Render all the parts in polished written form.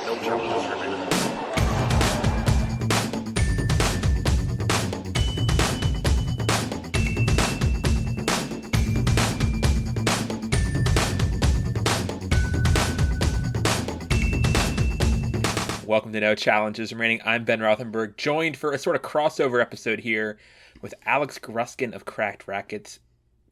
No challenges remaining. Welcome to No Challenges Remaining. I'm Ben Rothenberg, joined for a sort of crossover episode here with Alex Gruskin of Cracked Racquets.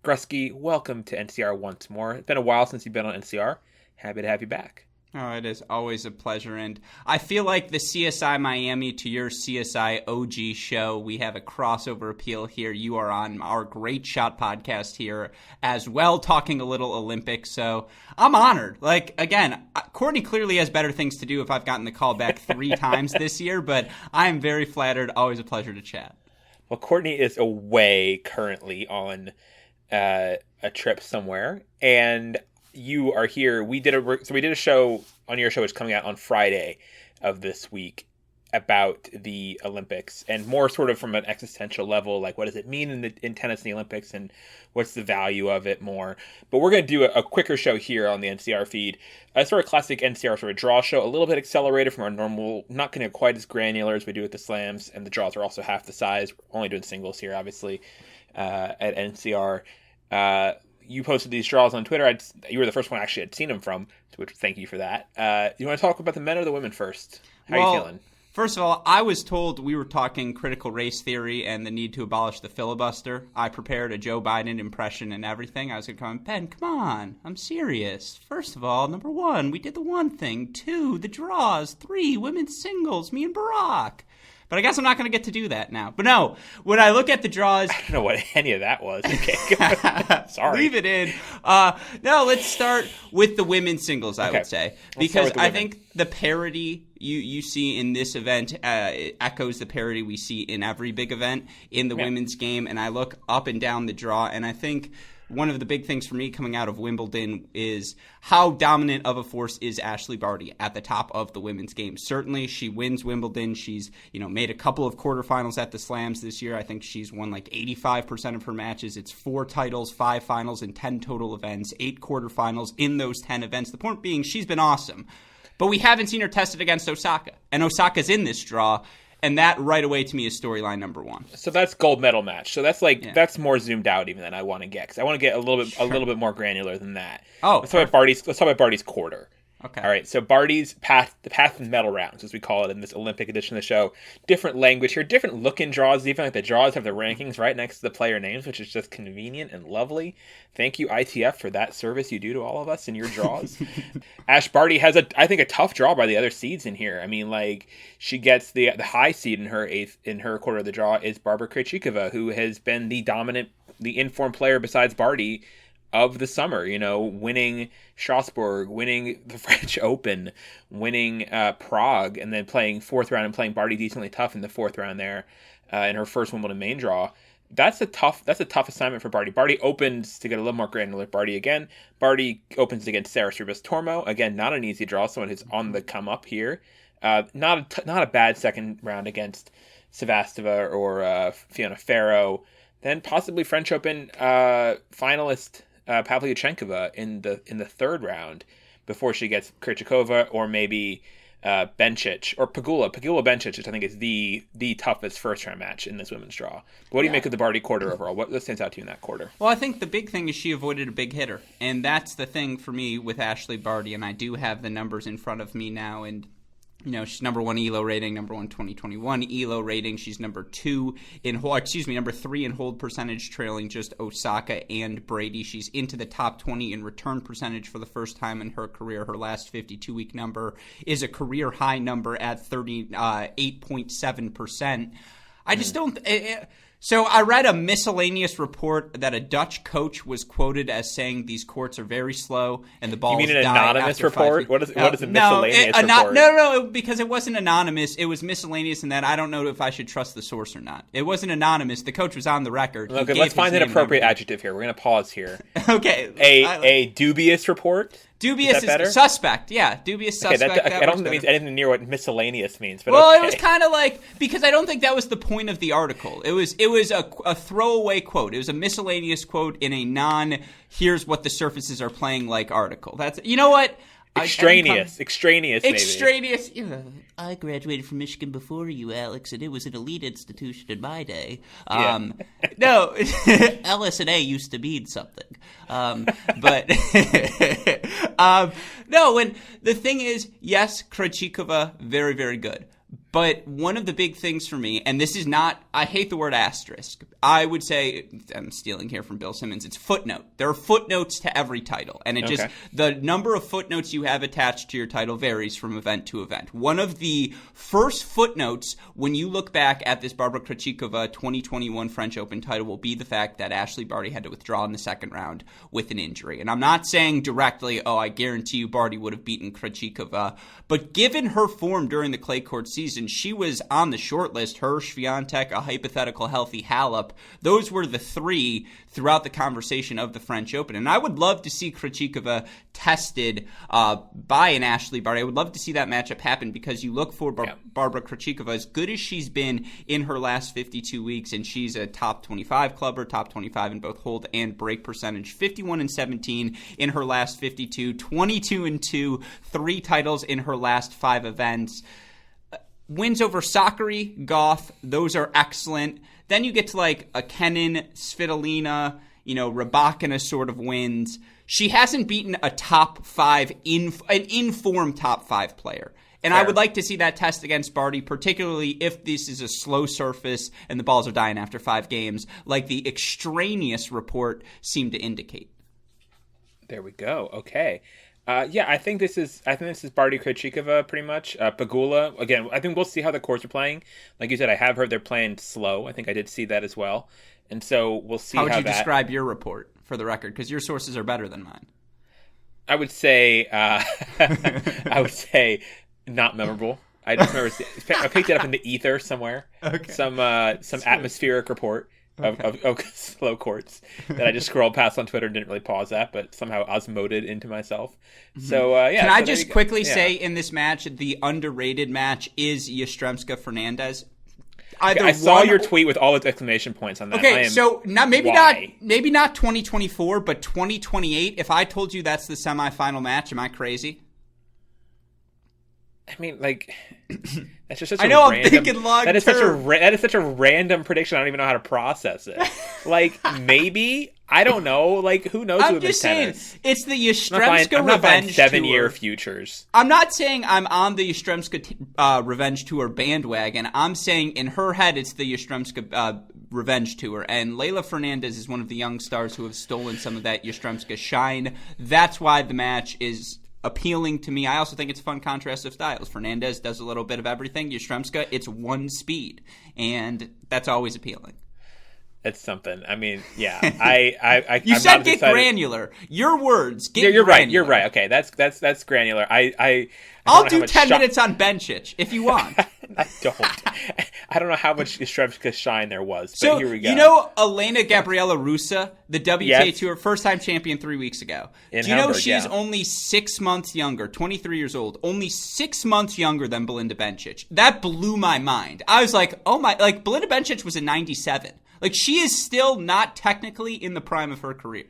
Grusky, welcome to NCR once more. It's been a while since you've been on NCR. Happy to have you back. Oh, it is always a pleasure, and I feel like the CSI Miami to your CSI OG show, we have a crossover appeal here. You are on our Great Shot podcast here as well, talking a little Olympics, so I'm honored. Like, again, Courtney clearly has better things to do if I've gotten the call back 3 times this year, but I am very flattered. Always a pleasure to chat. Well, Courtney is away currently on a trip somewhere, and you are here. We did a show on your show, which is coming out on Friday of this week, about the Olympics, and more sort of from an existential level, like what does it mean in tennis in the Olympics, and what's the value of it more. But we're going to do a quicker show here on the NCR feed, a sort of classic NCR sort of draw show, a little bit accelerated from our normal, not going to be quite as granular as we do with the slams, and the draws are also half the size. We're only doing singles here, obviously, at NCR. You posted these draws on Twitter. You were the first one I actually had seen them from, which thank you for that. You want to talk about the men or the women first? How are you feeling? First of all, I was told we were talking critical race theory and the need to abolish the filibuster. I prepared a Joe Biden impression and everything. I was going to come, Ben, come on. I'm serious. First of all, number 1, we did the one thing. 2, the draws. 3, women's singles, me and Barack. But I guess I'm not going to get to do that now. But no, when I look at the draws... I don't know what any of that was. Okay, sorry. Leave it in. No, let's start with the women's singles, I would say. Because I think the parity you see in this event echoes the parity we see in every big event in the women's game. And I look up and down the draw, and I think one of the big things for me coming out of Wimbledon is how dominant of a force is Ashleigh Barty at the top of the women's game. Certainly, she wins Wimbledon. She's made a couple of quarterfinals at the Slams this year. I think she's won like 85% of her matches. It's 4 titles, 5 finals, and 10 total events, 8 quarterfinals in those 10 events. The point being, she's been awesome. But we haven't seen her tested against Osaka, and Osaka's in this draw. And that right away to me is storyline number 1. So that's gold medal match. So that's that's more zoomed out even than I want to get, because I want to get a little bit more granular than that. Oh, let's talk about Barty's quarter. Okay. All right. So Barty's the path and medal rounds, as we call it in this Olympic edition of the show. Different language here, different looking draws. Even like the draws have the rankings right next to the player names, which is just convenient and lovely. Thank you, ITF, for that service you do to all of us in your draws. Ash Barty has I think a tough draw by the other seeds in here. I mean, like, she gets the high seed in her quarter of the draw is Barbara Krejcikova, who has been the dominant, the informed player besides Barty of the summer, winning Strasbourg, winning the French Open, winning Prague, and then playing 4th round and playing Barty decently tough in the 4th round there in her first Wimbledon main draw. That's a tough assignment for Barty. Barty opens, to get a little more granular, Barty opens against Sarah Sribas Tormo. Again, not an easy draw, someone who's on the come up here. Not a bad second round against Sevastova or Fiona Ferro. Then possibly French Open finalist Pavlyuchenkova in the 3rd round before she gets Krejcikova, or maybe Bencic or Pegula Bencic, which I think is the toughest first round match in this women's draw. What do you make of the Barty quarter overall? What stands out to you in that quarter? Well, I think the big thing is she avoided a big hitter, and that's the thing for me with Ashleigh Barty. And I do have the numbers in front of me now, and she's number 1 ELO rating, number 1 2021 ELO rating. She's number 3 in hold percentage, trailing just Osaka and Brady. She's into the top 20 in return percentage for the first time in her career. Her last 52-week number is a career high number at 38.7%. I just don't. So I read a miscellaneous report that a Dutch coach was quoted as saying these courts are very slow and the balls die. You mean an anonymous report? What is a miscellaneous report? No, because it wasn't anonymous. It was miscellaneous in that I don't know if I should trust the source or not. It wasn't anonymous. The coach was on the record. Okay, let's find an appropriate adjective here. We're going to pause here. Okay. A dubious report? Dubious is suspect. Yeah, dubious suspect. I don't think that means anything near what miscellaneous means. But it was kind of like, because I don't think that was the point of the article. It was a throwaway quote. It was a miscellaneous quote in a here's what the surfaces are playing like article. You know what? Extraneous, maybe. Extraneous. I graduated from Michigan before you, Alex, and it was an elite institution in my day. No, LS&A used to mean something. But no, and the thing is, yes, Krejcikova, very, very good. But one of the big things for me, and this is not, I hate the word asterisk. I would say, I'm stealing here from Bill Simmons, it's footnote. There are footnotes to every title. And it just, the number of footnotes you have attached to your title varies from event to event. One of the first footnotes when you look back at this Barbara Krejcikova 2021 French Open title will be the fact that Ashley Barty had to withdraw in the second round with an injury. And I'm not saying directly, I guarantee you Barty would have beaten Krejcikova. But given her form during the clay court season, she was on the short list. Her, Swiatek, a hypothetical healthy Halep. Those were the three throughout the conversation of the French Open. And I would love to see Krejcikova tested by an Ashley Barty. I would love to see that matchup happen because you look for Barbara Krejcikova, as good as she's been in her last 52 weeks, and she's a top 25 clubber, top 25 in both hold and break percentage, 51-17 in her last 52, 22-2, 3 titles in her last 5 events. Wins over Sakkari, Goff, those are excellent. Then you get to like a Kenin, Svitolina, Rybakina sort of wins. She hasn't beaten a top 5, an in-form top 5 player. And fair. I would like to see that test against Barty, particularly if this is a slow surface and the balls are dying after 5 games, like the extraneous report seemed to indicate. There we go. Okay. I think this is Barty Krejcikova pretty much. Pegula, again, I think we'll see how the courts are playing. Like you said, I have heard they're playing slow. I think I did see that as well. And so we'll see how that... How would you describe your report, for the record? Because your sources are better than mine. I would say not memorable. I just remember I picked it up in the ether somewhere. Okay. Some atmospheric report. Of slow courts that I just scrolled past on Twitter and didn't really pause that, but somehow osmoted into myself. So, Can I just quickly say in this match, the underrated match is Yastremska Fernandez. I saw your tweet with all its exclamation points on that. Okay, so maybe not 2024, but 2028. If I told you that's the semifinal match, am I crazy? I mean, like, that's just such I know, I'm thinking long term. That is such a random prediction. I don't even know how to process it. Like, maybe, I don't know. Like, who knows? I'm just saying, it's the Yastremska Revenge Tour. 7-year futures. I'm not saying I'm on the Yastremska Revenge Tour bandwagon. I'm saying in her head, it's the Yastremska Revenge Tour. And Leylah Fernandez is one of the young stars who have stolen some of that Yastremska shine. That's why the match is appealing to me. I also think it's a fun contrast of styles. Fernandez does a little bit of everything. Yastremska, it's one speed, and that's always appealing. It's something. I mean, yeah. I you said get granular. Your words. Get You're granular. right. You're right. Okay, that's granular. I'll do 10 minutes on Bencic if you want. I don't. I don't know how much Yastremska shine there was, but so, here we go. You know Elena Gabriela Russa, the WTA Tour first-time champion 3 weeks ago? Do you know she's only 6 months younger, 23 years old, only 6 months younger than Belinda Bencic? That blew my mind. I was like, oh my, like Belinda Bencic was a 97. Like she is still not technically in the prime of her career.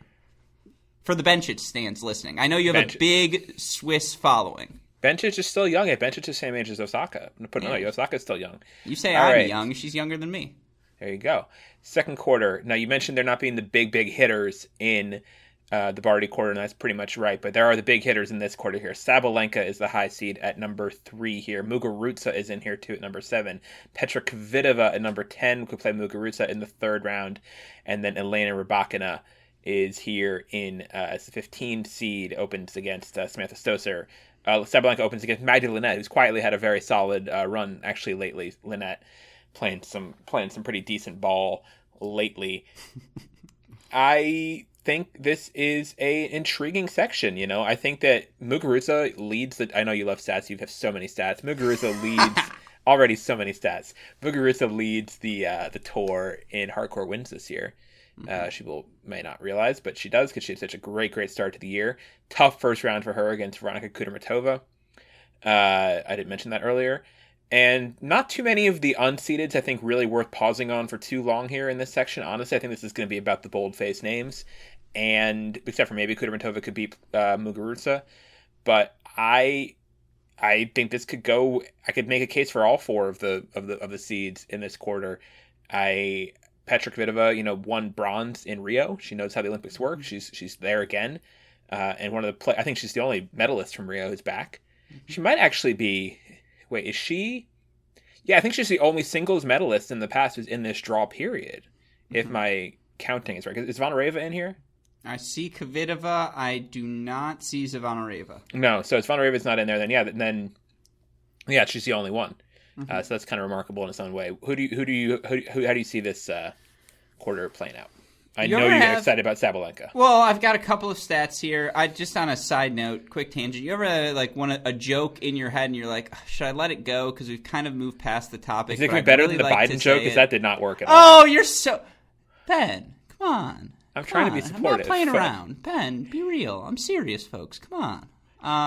For the Bencic stands listening. I know you have a big Swiss following. Bencic is still young. Bencic is the same age as Osaka. Osaka's still young. You say I'm young. She's younger than me. There you go. Second quarter. Now, you mentioned there not being the big hitters in the Barty quarter, and that's pretty much right. But there are the big hitters in this quarter here. Sabalenka is the high seed at number 3 here. Muguruza is in here, too, at number 7. Petra Kvitova at number 10 could play Muguruza in the third round. And then Elena Rybakina is here in as the 15 seed, opens against Samantha Stosur. Sabalenka opens against Magda Linette, who's quietly had a very solid run actually lately. Linette playing some pretty decent ball lately. I think this is a intriguing section. I think that Muguruza leads I know you love stats. You have so many stats. Muguruza leads already so many stats. Muguruza leads the tour in hardcore wins this year. She may not realize, but she does because she had such a great start to the year. Tough first round for her against Veronika Kudermetova. I didn't mention that earlier. And not too many of the unseededs, I think, really worth pausing on for too long here in this section. Honestly, I think this is going to be about the bold-faced names. And except for maybe Kudermetova could beat Muguruza. But I think this could go. I could make a case for all four of the seeds in this quarter. Petra Kvitova, won bronze in Rio. She knows how the Olympics work. She's there again, and I think she's the only medalist from Rio who's back. She might actually be. Wait, is she? Yeah, I think she's the only singles medalist in the past who's in this draw period. If my counting is right, is Zvonareva in here? I see Kvitova. I do not see Zvonareva. No, so if Zvonareva's not in there, then she's the only one. So that's kind of remarkable in its own way. How do you see this quarter playing out? I know you get excited about Sabalenka. Well, I've got a couple of stats here. Just on a side note, quick tangent. You ever want a joke in your head and you're like, should I let it go because we've kind of moved past the topic? Is it going to be better than the Biden joke? Because that did not work at all. Oh, you're so Ben. Come on. I'm trying to be supportive. I'm not playing around. Ben, be real. I'm serious, folks. Come on.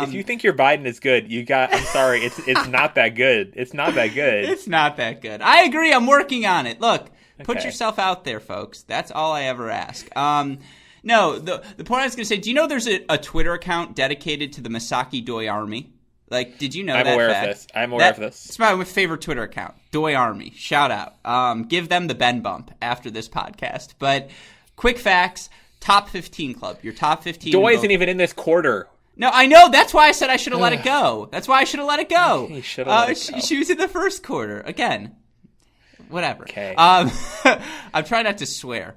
If you think your Biden is good, I'm sorry, it's not that good. It's not that good. It's not that good. I agree. I'm working on it. Look, put yourself out there, folks. That's all I ever ask. No, the point I was going to say, do you know there's a Twitter account dedicated to the Misaki Doi Army? Did you know that? I'm aware of this. It's my favorite Twitter account, Doi Army. Shout out. Give them the Ben bump after this podcast. But quick facts, top 15 club. Your top 15. Doi isn't even in this quarter. No, I know. That's why I said I should have let it go. Okay, she was in the first quarter. Again, whatever. Okay. I'm trying not to swear.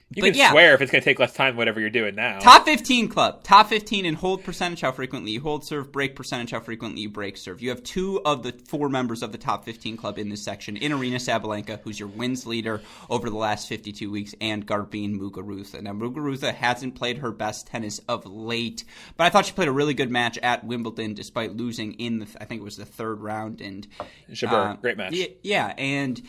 You can swear if it's going to take less time, whatever you're doing now. Top 15 club. Top 15 in hold percentage, how frequently you hold serve, break percentage, how frequently you break serve. You have 2 of the 4 members of the top 15 club in this section. In Aryna Sabalenka, who's your wins leader over the last 52 weeks, and Garbine Muguruza. Now, Muguruza hasn't played her best tennis of late, but I thought she played a really good match at Wimbledon despite losing in, I think it was the 3rd round. And Jabeur, great match. Yeah, and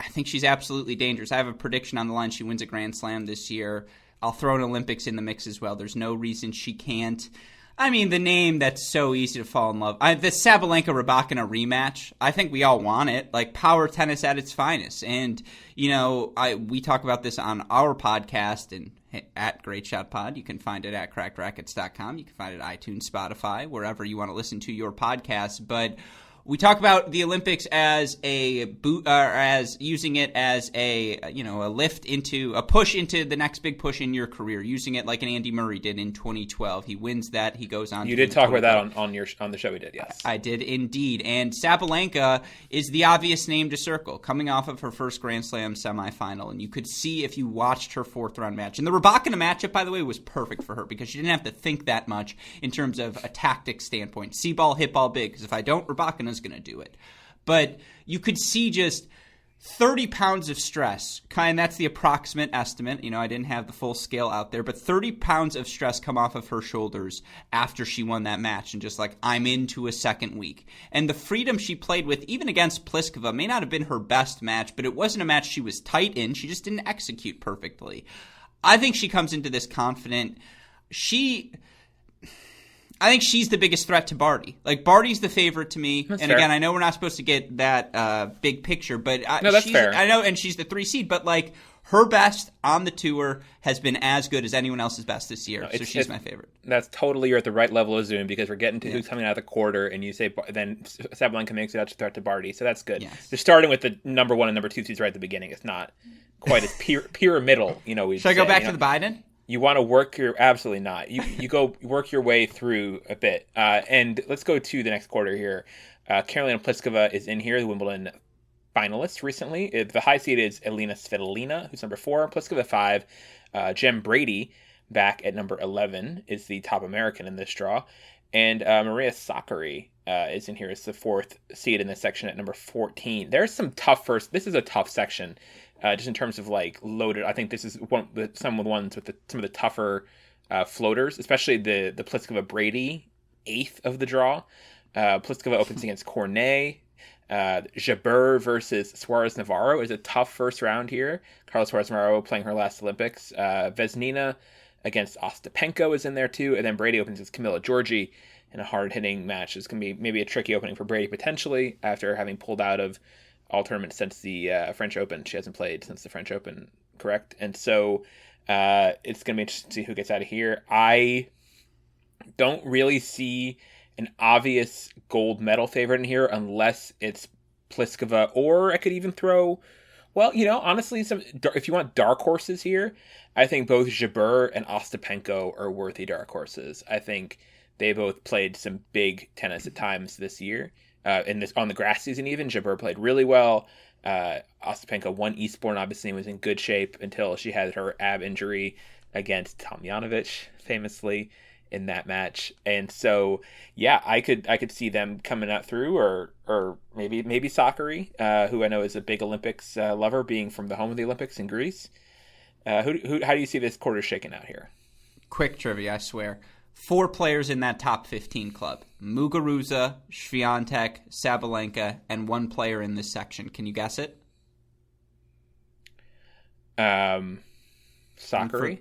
I think she's absolutely dangerous. I have a prediction on the line. She wins a Grand Slam this year. I'll throw an Olympics in the mix as well. There's no reason she can't. I mean, the name that's so easy to fall in love. The Sabalenka-Rybakina rematch, I think we all want it. Power tennis at its finest. And, we talk about this on our podcast and at Great Shot Pod. You can find it at crackrackets.com. You can find it at iTunes, Spotify, wherever you want to listen to your podcast. But we talk about the Olympics as a boot, or as using it as a lift into a push into the next big push in your career. Using it like an Andy Murray did in 2012. He wins that. He goes on. You did talk about that on the show we did. Yes, I did indeed. And Sabalenka is the obvious name to circle, coming off of her first Grand Slam semifinal, and you could see if you watched her 4th round match. And the Rybakina matchup, by the way, was perfect for her because she didn't have to think that much in terms of a tactic standpoint. See ball, hit ball big. Because if I don't, Rybakina is going to do it. But you could see just 30 pounds of stress, that's the approximate estimate. I didn't have the full scale out there, but 30 pounds of stress come off of her shoulders after she won that match, and just I'm into a second week. And the freedom she played with, even against Pliskova, may not have been her best match, but it wasn't a match she was tight in. She just didn't execute perfectly. I think she comes into this confident. I think she's the biggest threat to Barty. Barty's the favorite to me. That's and fair. Again, I know we're not supposed to get that big picture, but that's fair. I know, and she's the 3 seed, but her best on the tour has been as good as anyone else's best this year. So she's my favorite. That's totally, you're at the right level of Zoom because we're getting to who's coming out of the quarter, and you say then Sabalenka makes it out to threat to Barty. So that's good. Yes. They're starting with the number 1 and number 2 seeds right at the beginning. It's not quite as pyramidal. Should I go back to the Biden? You want to work absolutely not. You go work your way through a bit. And let's go to the next quarter here. Karolina Pliskova is in here, the Wimbledon finalist recently. The high seed is Elina Svitolina, who's number 4. Pliskova 5. Jem Brady, back at number 11, is the top American in this draw. And Maria Sakkari is in here as the 4th seed in this section at number 14. There's some tough this is a tough section. Just in terms of loaded, I think this is some of the ones with some of the tougher floaters, especially the Pliskova Brady 8th of the draw. Pliskova opens against Cornet. Jabeur versus Suarez Navarro is a tough first round here. Carla Suarez Navarro playing her last Olympics. Vesnina against Ostapenko is in there too, and then Brady opens against Camila Giorgi in a hard hitting match. It's gonna be maybe a tricky opening for Brady potentially after having pulled out of all tournaments since the French Open. She hasn't played since the French Open, correct? And so it's going to be interesting to see who gets out of here. don't really see an obvious gold medal favorite in here unless it's Pliskova, or I could even throw, well, honestly, if you want dark horses here, I think both Jabeur and Ostapenko are worthy dark horses. I think they both played some big tennis at times this year. On the grass season even, Jabeur played really well. Ostapenko won Eastbourne, obviously, and was in good shape until she had her ab injury against Tomljanovic, famously, in that match. And so, yeah, I could see them coming out through, or maybe Sakkari, who I know is a big Olympics lover, being from the home of the Olympics in Greece. How do you see this quarter shaking out here? Quick trivia, I swear. 4 players in that top 15 club: Muguruza, Swiatek, Sabalenka, and 1 player in this section. Can you guess it? Sakkari?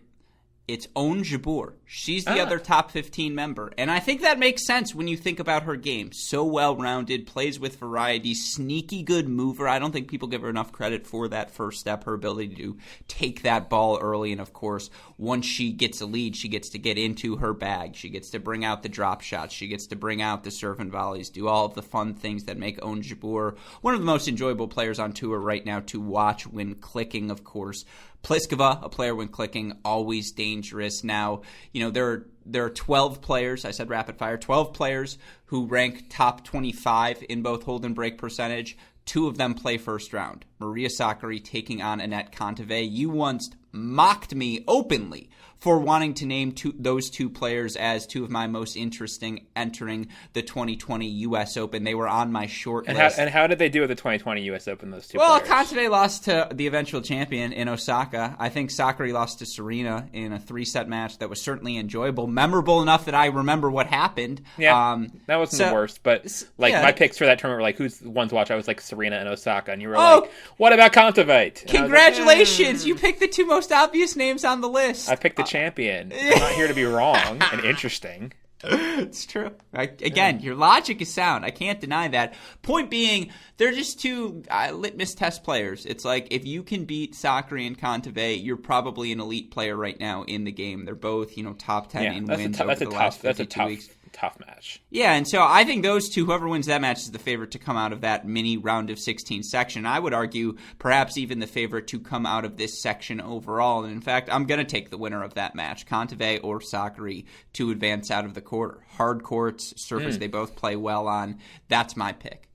It's Ons Jabeur. She's the other top 15 member. And I think that makes sense when you think about her game. So well-rounded, plays with variety, sneaky good mover. I don't think people give her enough credit for that first step, her ability to take that ball early. And, of course, once she gets a lead, she gets to get into her bag. She gets to bring out the drop shots. She gets to bring out the serve and volleys, do all of the fun things that make Ons Jabeur one of the most enjoyable players on tour right now to watch when clicking, of course. Pliskova, a player when clicking, always dangerous. Now, there are 12 players, I said rapid fire, 12 players who rank top 25 in both hold and break percentage. 2 of them play first round. Maria Sakkari taking on Anett Kontaveit. You once mocked me openly for wanting to name those 2 players as 2 of my most interesting entering the 2020 U.S. Open. They were on my short list. And how did they do at the 2020 U.S. Open, those 2 players? Well, Kontaveit lost to the eventual champion in Osaka. I think Sakkari lost to Serena in a 3-set match that was certainly enjoyable, memorable enough that I remember what happened. Yeah, that wasn't the worst. But my picks for that tournament were like, who's the ones to watch? I was like Serena and Osaka, and you were like, what about Kontaveit? Congratulations! You picked the 2 most obvious names on the list. I picked the champion. I'm not here to be wrong and interesting. It's true. Again, your logic is sound. I can't deny that. Point being, they're just 2 litmus test players. It's like, if you can beat Sakkari and Kontaveit, you're probably an elite player right now in the game. They're both, top 10 in wins over the last 52 weeks. Tough match. Yeah, and so I think those 2, whoever wins that match, is the favorite to come out of that mini round of 16 section. I would argue perhaps even the favorite to come out of this section overall. And in fact, I'm going to take the winner of that match, Kontaveit or Sakkari, to advance out of the quarter. Hard courts, surface they both play well on. That's my pick.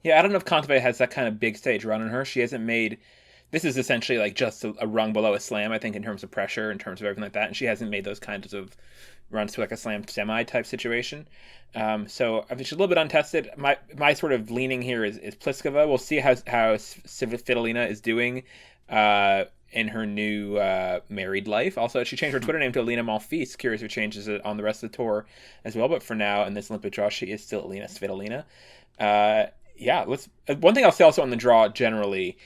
Yeah, I don't know if Kontaveit has that kind of big stage run in her. She hasn't made... This is essentially like just a rung below a slam, I think, in terms of pressure, in terms of everything like that. And she hasn't made those kinds of runs to like a slam semi type situation. So I mean, she's a little bit untested. My sort of leaning here is Pliskova. We'll see how Svitolina is doing in her new married life. Also, she changed her Twitter name to Alina Malfis. Curious if she changes it on the rest of the tour as well. But for now, in this Olympic draw, she is still Alina Svitolina. One thing I'll say also on the draw generally,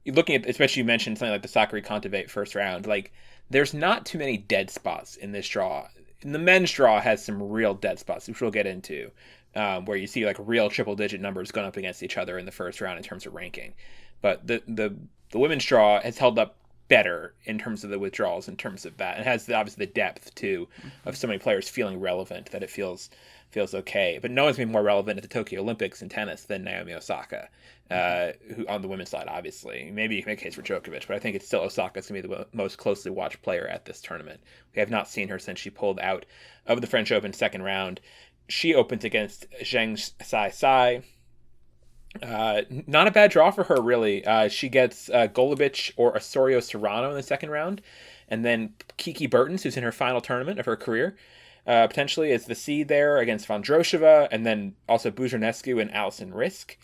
looking at, especially you mentioned something like the Sakkari Kontaveit first round, like there's not too many dead spots in this draw. And the men's draw has some real dead spots, which we'll get into, where you see like real triple digit numbers going up against each other in the first round in terms of ranking. But the women's draw has held up better in terms of the withdrawals, in terms of that, and has obviously the depth too of so many players feeling relevant that it feels okay. But no one's been more relevant at the Tokyo Olympics in tennis than Naomi Osaka, who on the women's side, obviously. Maybe you can make a case for Djokovic, but I think it's still Osaka's going to be the most closely watched player at this tournament. We have not seen her since she pulled out of the French Open second round. She opens against Zheng Sai. Not a bad draw for her, really. She gets Golubic or Osorio Serrano in the second round, and then Kiki Bertens, who's in her final tournament of her career, potentially is the seed there against Vondrousova, and then also Buzarnescu and Alison Risk.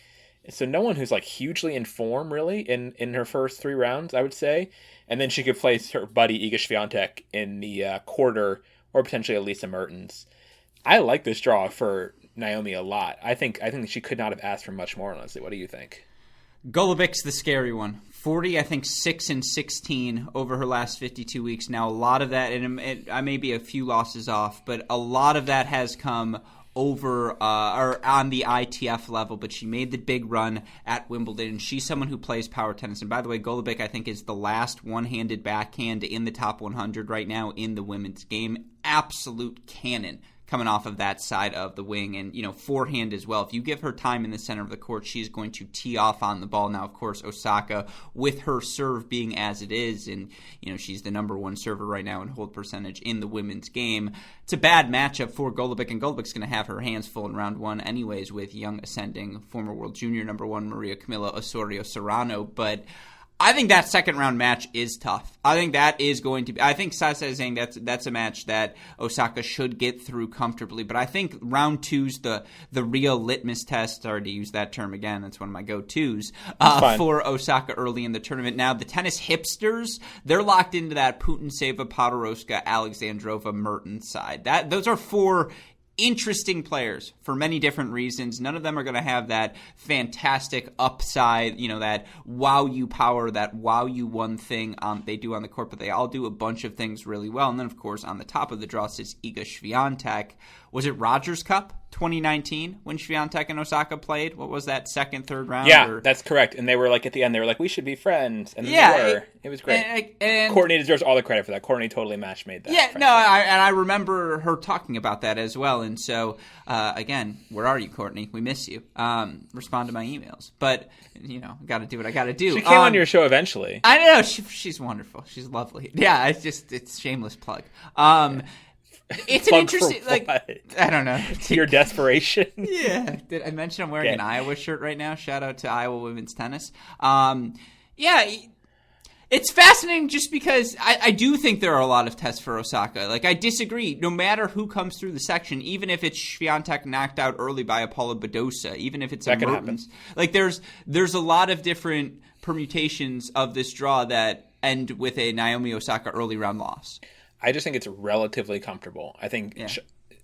So no one who's like hugely in form, really, in her first 3 rounds, I would say. And then she could place her buddy Iga Swiatek in the quarter, or potentially Elisa Mertens. I like this draw for Naomi a lot. I think she could not have asked for much more, honestly. What do you think? Golubic's the scary one. 40, I think 6-16 over her last 52 weeks. Now, a lot of that, and I may be a few losses off, but a lot of that has come over or on the ITF level, but she made the big run at Wimbledon, and she's someone who plays power tennis. And by the way, Golubic, I think, is the last one-handed backhand in the top 100 right now in the women's game. Absolute cannon coming off of that side of the wing. And, forehand as well. If you give her time in the center of the court, she's going to tee off on the ball. Now, of course, Osaka, with her serve being as it is, and, she's the number one server right now in hold percentage in the women's game, it's a bad matchup for Golubic, and Golubic's going to have her hands full in round one anyways with young ascending former world junior number one Maria Camila Osorio Serrano. But I think that second round match is tough. I think that is going to be. I think Sasa is saying that's a match that Osaka should get through comfortably. But I think round two's the real litmus test. Sorry to use that term again. That's one of my go-tos for Osaka early in the tournament. Now the tennis hipsters, they're locked into that Putintseva, Podoroska, Alexandrova, Mertens side. Those are four interesting players for many different reasons. None of them are going to have that fantastic upside, that wow you power, that wow you one thing they do on the court, but they all do a bunch of things really well. And then, of course, on the top of the draw sits Iga Swiatek. Was it Rogers Cup 2019 when Swiatek and Osaka played? What was that, second, third round? Yeah, that's correct. And they were at the end, they were we should be friends. And they were. It was great. And Courtney deserves all the credit for that. Courtney totally match made that. Yeah, friendship. No, I remember her talking about that as well. And so, again, where are you, Courtney? We miss you. Respond to my emails. But, got to do what I got to do. She came on your show eventually. I know. She's wonderful. She's lovely. Yeah, it's shameless plug. It's an interesting, I don't know. Your desperation. Yeah. Did I mention I'm wearing an Iowa shirt right now? Shout out to Iowa women's tennis. It's fascinating just because I do think there are a lot of tests for Osaka. I disagree. No matter who comes through the section, even if it's Swiatek knocked out early by a Paula Badosa, even if it's a Mertens, there's a lot of different permutations of this draw that end with a Naomi Osaka early round loss. I just think it's relatively comfortable. I think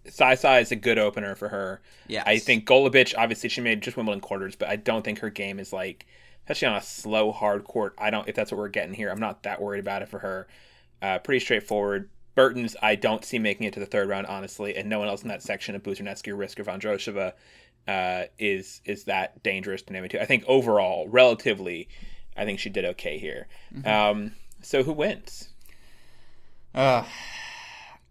Sai is a good opener for her. Yes. I think Golubic, obviously she made just Wimbledon quarters, but I don't think her game is especially on a slow, hard court. If that's what we're getting here, I'm not that worried about it for her. Pretty straightforward. Mertens, I don't see making it to the third round, honestly, and no one else in that section of Buzarnetsky or Risk or Vondrousova is that dangerous to name it to. I think overall, relatively, I think she did okay here. Mm-hmm. So who wins? I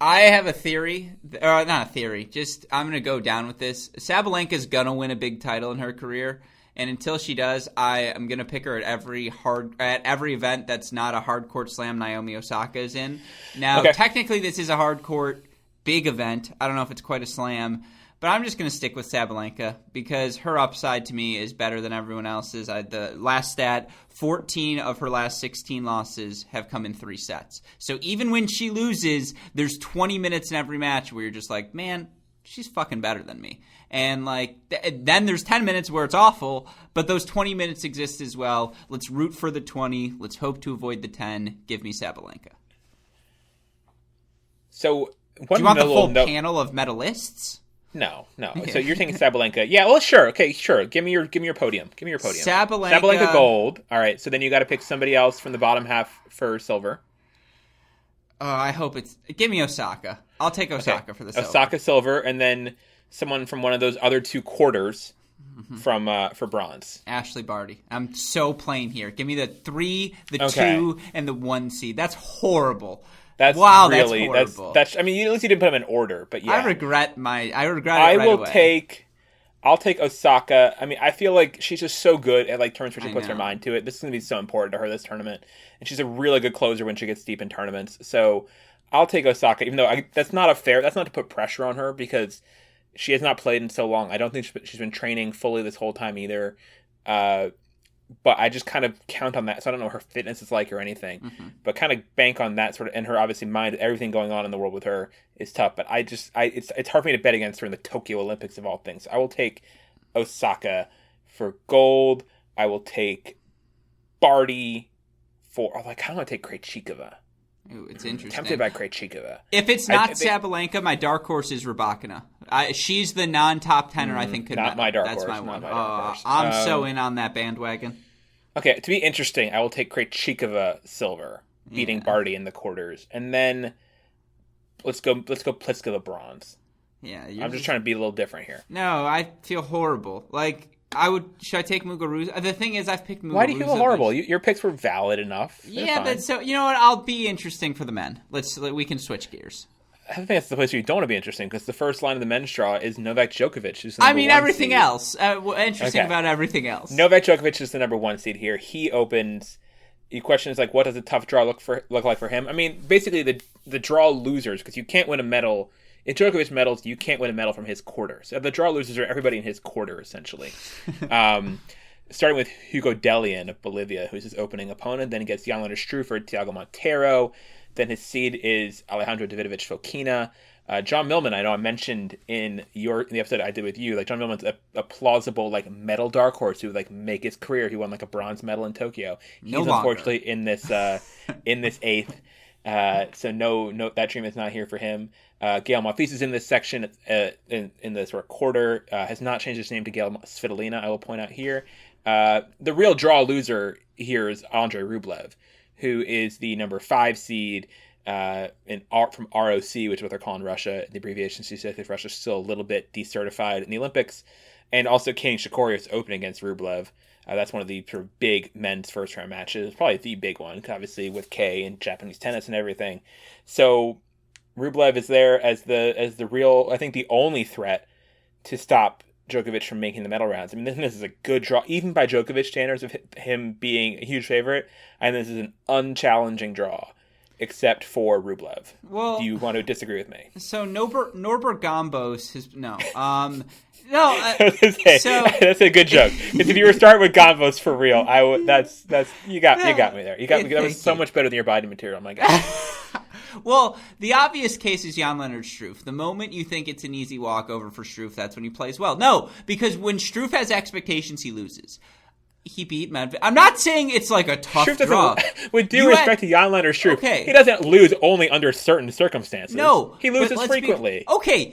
have a theory, or not a theory, just I'm going to go down with this. Sabalenka's going to win a big title in her career, and until she does, I am going to pick her at every event that's not a hard court slam Naomi Osaka is in. Now, Technically this is a hard court big event. I don't know if it's quite a slam, but I'm just going to stick with Sabalenka because her upside to me is better than everyone else's. The last stat, 14 of her last 16 losses have come in 3 sets. So even when she loses, there's 20 minutes in every match where you're just like, man, she's fucking better than me. And then there's 10 minutes where it's awful, but those 20 minutes exist as well. Let's root for the 20. Let's hope to avoid the 10. Give me Sabalenka. So do you want the full panel of medalists? No. So you're thinking Sabalenka. Yeah, well, sure. Okay, sure. Give me your podium. Sabalenka gold. All right, so then you got to pick somebody else from the bottom half for silver. I hope it's... Give me Osaka. I'll take Osaka for the silver. Osaka silver, and then someone from one of those other 2 quarters for bronze. Ashley Barty. I'm so plain here. Give me the 3, the 2, and the 1 seed. That's horrible. That's horrible. That's. I mean, at least you didn't put them in order, but yeah. I regret it right away. I'll take Osaka. I mean, I feel like she's just so good at tournaments where she puts her mind to it. This is going to be so important to her, this tournament. And she's a really good closer when she gets deep in tournaments. So I'll take Osaka, even though that's not to put pressure on her because she has not played in so long. I don't think she's been training fully this whole time either. But I just kind of count on that. So I don't know what her fitness is like or anything, but kind of bank on that sort of, and her obviously mind, everything going on in the world with her is tough. But it's hard for me to bet against her in the Tokyo Olympics of all things. I will take Osaka for gold. I will take Barty for, I kind of want to take Krejcikova. Ooh, it's interesting. Tempted by Krejcikova. If it's not Sabalenka, my dark horse is Rybakina. She's the non-top tenor I think could not my dark that's horse. That's my one. I'm so in on that bandwagon. Okay, to be interesting, I will take Krejcikova silver, beating Barty in the quarters, and then let's go Pliskova bronze. Yeah, I'm just trying to be a little different here. No, I feel horrible. Should I take Muguruza? The thing is, I've picked Muguruza. Why do you feel horrible? Your picks were valid enough. They're fine. So you know what? I'll be interesting for the men. We can switch gears. I think that's the place where you don't want to be interesting, because the first line of the men's draw is Novak Djokovic, who's the everything seed. Else. Interesting about everything else. Novak Djokovic is the number 1 seed here. He opens. The question is, like, what does a tough draw look like for him? I mean, basically the draw losers, because you can't win a medal. If Djokovic medals, you can't win a medal from his quarter. So the draw losers are everybody in his quarter, essentially. Starting with Hugo Dellien of Bolivia, who's his opening opponent. Then he gets Jan-Lennard Struff, Thiago Monteiro. Then his seed is Alejandro Davidovich Fokina. John Millman, I know I mentioned in the episode I did with you, like John Millman's a plausible like medal dark horse who would like make his career. He won like a bronze medal in Tokyo. He's unfortunately in this eighth. So no, that dream is not here for him. Gael Monfils is in this section in this sort of quarter. Has not changed his name to Gael Svitolina, I will point out here. The real draw loser here is Andrei Rublev, who is the number 5 seed from ROC, which is what they're calling Russia. The abbreviation CCS, if Russia's still a little bit decertified in the Olympics. And also Kenny Shikori is opening against Rublev. That's one of the sort of big men's first round matches. Probably the big one, obviously, with Kei and Japanese tennis and everything. So Rublev is there as the real, I think, the only threat to stop Djokovic from making the medal rounds. I mean, this is a good draw, even by Djokovic standards of him being a huge favorite. And this is an unchallenging draw, except for Rublev. Well, do you want to disagree with me? So Norbert Gombos has no. That's a good joke. Because if you were starting with Gombos for real, that's you got me there. That was so much better than your body material. My God. Well, the obvious case is Jan-Lennard Struff. The moment you think it's an easy walkover for Struff, that's when he plays well. No, because when Struff has expectations, he loses. He beat Medvedev. I'm not saying it's like a tough draw. With due respect to Jan-Lennard Struff, he doesn't lose only under certain circumstances. No. He loses frequently.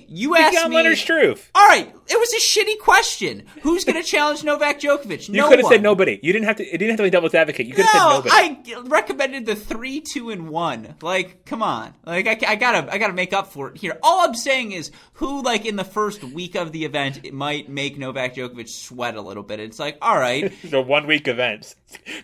You asked me. Jan-Lennard Struff. All right. It was a shitty question. Who's going to challenge Novak Djokovic? You could have said nobody. You didn't have to. It didn't have to be devil's advocate. You could have said nobody. I recommended the 3, 2, and 1. Like, come on. Like, I gotta make up for it here. All I'm saying is who, like, in the first week of the event, it might make Novak Djokovic sweat a little bit. It's like, all right. So 1 week event.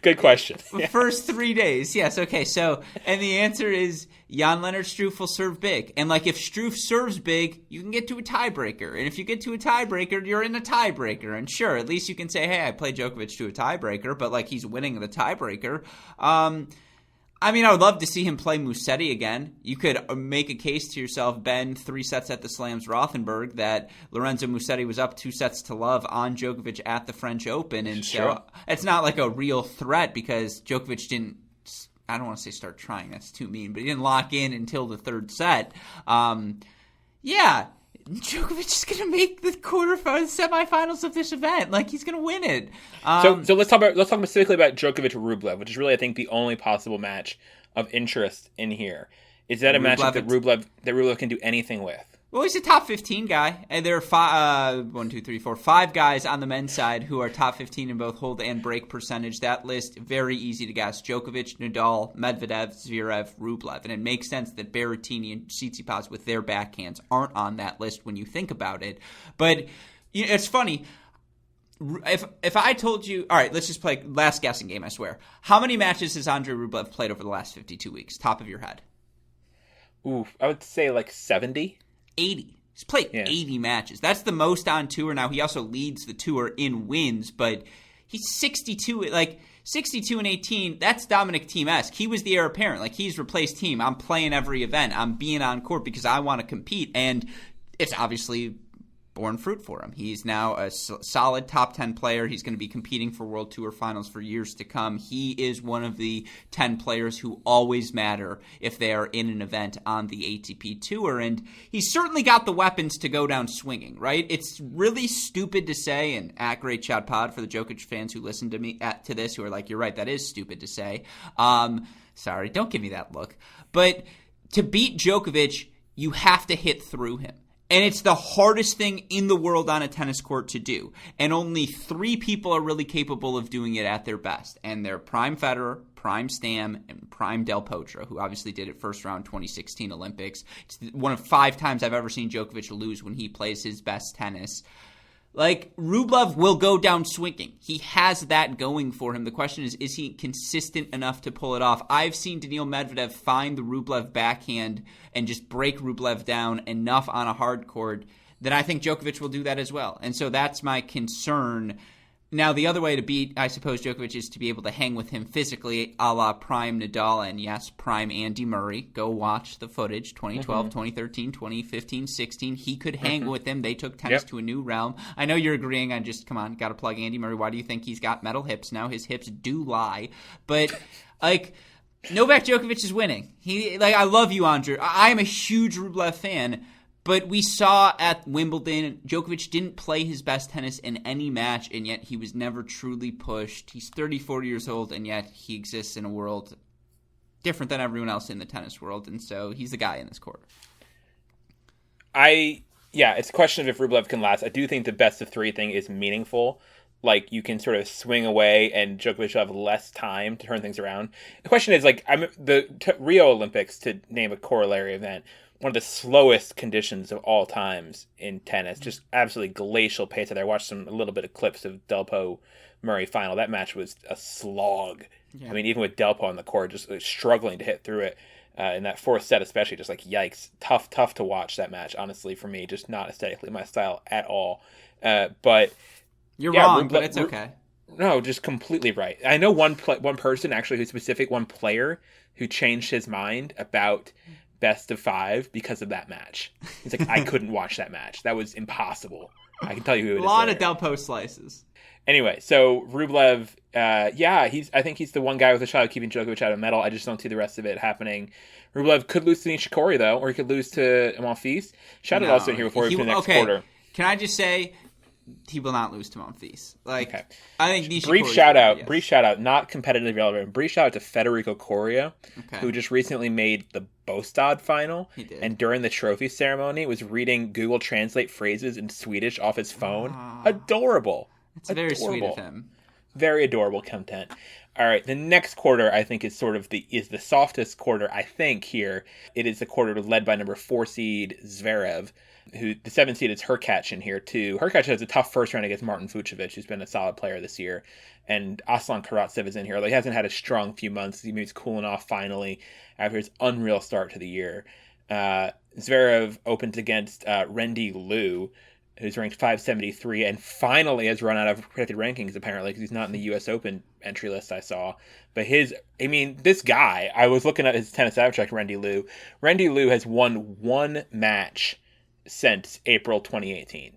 Good question. Yeah. First 3 days. Yes. Okay. So, and the answer is Jan-Lennard Struff will serve big. And like if Struff serves big, you can get to a tiebreaker. And if you get to a tiebreaker, you're in a tiebreaker. And sure, at least you can say, hey, I played Djokovic to a tiebreaker, but like he's winning the tiebreaker. I mean, I would love to see him play Musetti again. You could make a case to yourself, Ben, 3 sets at the Slams Rothenburg, that Lorenzo Musetti was up 2-0 on Djokovic at the French Open. And so it's not like a real threat because Djokovic didn't, I don't want to say start trying, that's too mean, but he didn't lock in until the 3rd set. Djokovic is going to make the semifinals of this event. Like, he's going to win it. So let's talk specifically about Djokovic Rublev, which is really, I think, the only possible match of interest in here. Is that a matchup that Rublev can do anything with? Well, he's a top 15 guy. And there are 5 guys on the men's side who are top 15 in both hold and break percentage. That list, very easy to guess. Djokovic, Nadal, Medvedev, Zverev, Rublev. And it makes sense that Berrettini and Tsitsipas with their backhands aren't on that list when you think about it. But it's funny. If I told you, all right, let's just play last guessing game, I swear. How many matches has Andrei Rublev played over the last 52 weeks? Top of your head. Ooh, I would say like 70. 80. He's played 80 matches. That's the most on tour. Now, he also leads the tour in wins, but he's 62. Like, 62 and 18, that's Dominic Thiem-esque. He was the heir apparent. Like, he's replaced Thiem. I'm playing every event. I'm being on court because I want to compete. And it's obviously borne fruit for him. He's now a solid top 10 player. He's going to be competing for World Tour finals for years to come. He is one of the 10 players who always matter if they are in an event on the ATP Tour. And he's certainly got the weapons to go down swinging, right? It's really stupid to say, and at Great Shot Pod for the Djokovic fans who listen to me to this, who are like, you're right, that is stupid to say. Sorry, don't give me that look. But to beat Djokovic, you have to hit through him. And it's the hardest thing in the world on a tennis court to do. And only 3 people are really capable of doing it at their best. And they're Prime Federer, Prime Stam, and Prime Del Potro, who obviously did it first round 2016 Olympics. It's one of 5 times I've ever seen Djokovic lose when he plays his best tennis. Like, Rublev will go down swinging. He has that going for him. The question is he consistent enough to pull it off? I've seen Daniil Medvedev find the Rublev backhand and just break Rublev down enough on a hard court that I think Djokovic will do that as well. And so that's my concern. Now, the other way to beat, I suppose, Djokovic is to be able to hang with him physically, a la prime Nadal and, yes, prime Andy Murray. Go watch the footage, 2012, 2013, 2015, 16. He could hang with him. They took tennis to a new realm. I know you're agreeing on just, come on, got to plug Andy Murray. Why do you think he's got metal hips now? His hips do lie. But, like, Novak Djokovic is winning. I love you, Andre. I'm a huge Rublev fan. But we saw at Wimbledon, Djokovic didn't play his best tennis in any match, and yet he was never truly pushed. He's 34 years old, and yet he exists in a world different than everyone else in the tennis world, and so he's the guy in this quarter. It's a question of if Rublev can last. I do think the best of three thing is meaningful. Like, you can sort of swing away, and Djokovic will have less time to turn things around. The question is, like, Rio Olympics, to name a corollary event, one of the slowest conditions of all times in tennis, just absolutely glacial pace. I watched a little bit of clips of Delpo Murray final. That match was a slog. Yeah. I mean, even with Delpo on the court, just struggling to hit through it in that fourth set, especially, just like yikes, tough to watch that match. Honestly, for me, just not aesthetically my style at all. But you're wrong, but it's okay. No, just completely right. I know one person actually who's specific, one player who changed his mind about best of five because of that match. He's like, I couldn't watch that match. That was impossible. I can tell you who it is. A lot of Delpo slices. Anyway, so Rublev, I think he's the one guy with a shot of keeping Djokovic out of medal. I just don't see the rest of it happening. Rublev could lose to Nishikori, though, or he could lose to Monfils. Shout out also here before we get to the next quarter. Can I just say, he will not lose to Monfils. Okay. I think Nishikori. Brief shout out, not competitively relevant. Brief shout out to Federico Coria, who just recently made the Bostad final. He did. And during the trophy ceremony, was reading Google Translate phrases in Swedish off his phone. Adorable. It's very sweet of him. Very adorable content. All right, the next quarter I think is the softest quarter I think here. It is the quarter led by number 4 seed Zverev, who the 7 seed is Hurkacz in here too. Hurkacz has a tough first round against Martin Fucsovics, who's been a solid player this year, and Aslan Karatsev is in here. Although he hasn't had a strong few months, he's cooling off finally after his unreal start to the year. Zverev opens against Rendy Liu, who's ranked 573 and finally has run out of protected rankings apparently because he's not in the U.S. Open entry list I saw. But this guy, I was looking at his tennis abstract, Rendy Liu. Rendy Liu has won one match since April 2018.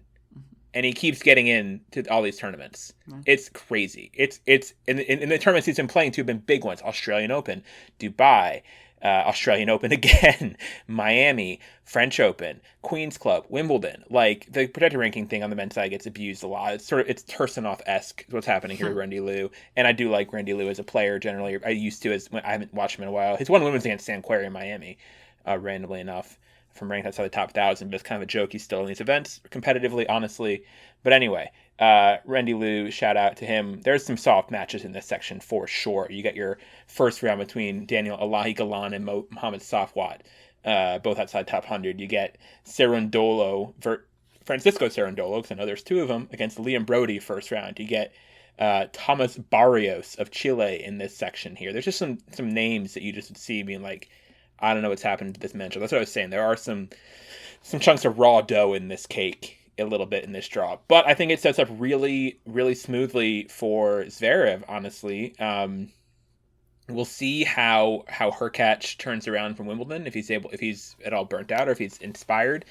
And he keeps getting into all these tournaments. It's crazy. It's in the tournaments he's been playing too, have been big ones. Australian Open, Dubai, Australian Open again, Miami, French Open, Queen's Club, Wimbledon. Like, the protected ranking thing on the men's side gets abused a lot. It's Tursunov-esque what's happening here with Rendy Liu. And I do like Rendy Liu as a player generally. I used to, I haven't watched him in a while. His one women's against Sam Querrey in Miami, randomly enough, from ranked outside the top 1,000. But it's kind of a joke he's still in these events competitively, honestly. But anyway, Rendy Liu, shout out to him. There's some soft matches in this section for sure. You got your first round between Daniel Alahi Galan and Mohamed Safwat, both outside top 100. You get Francisco Cerundolo, because I know there's two of them, against Liam Brody first round. You get Thomas Barrios of Chile in this section here. There's just some names that you just see being like, I don't know what's happened to this matchup. That's what I was saying. There are some chunks of raw dough in this cake a little bit in this draw. But I think it sets up really, really smoothly for Zverev, honestly. We'll see how Hurkacz turns around from Wimbledon, if he's at all burnt out or if he's inspired.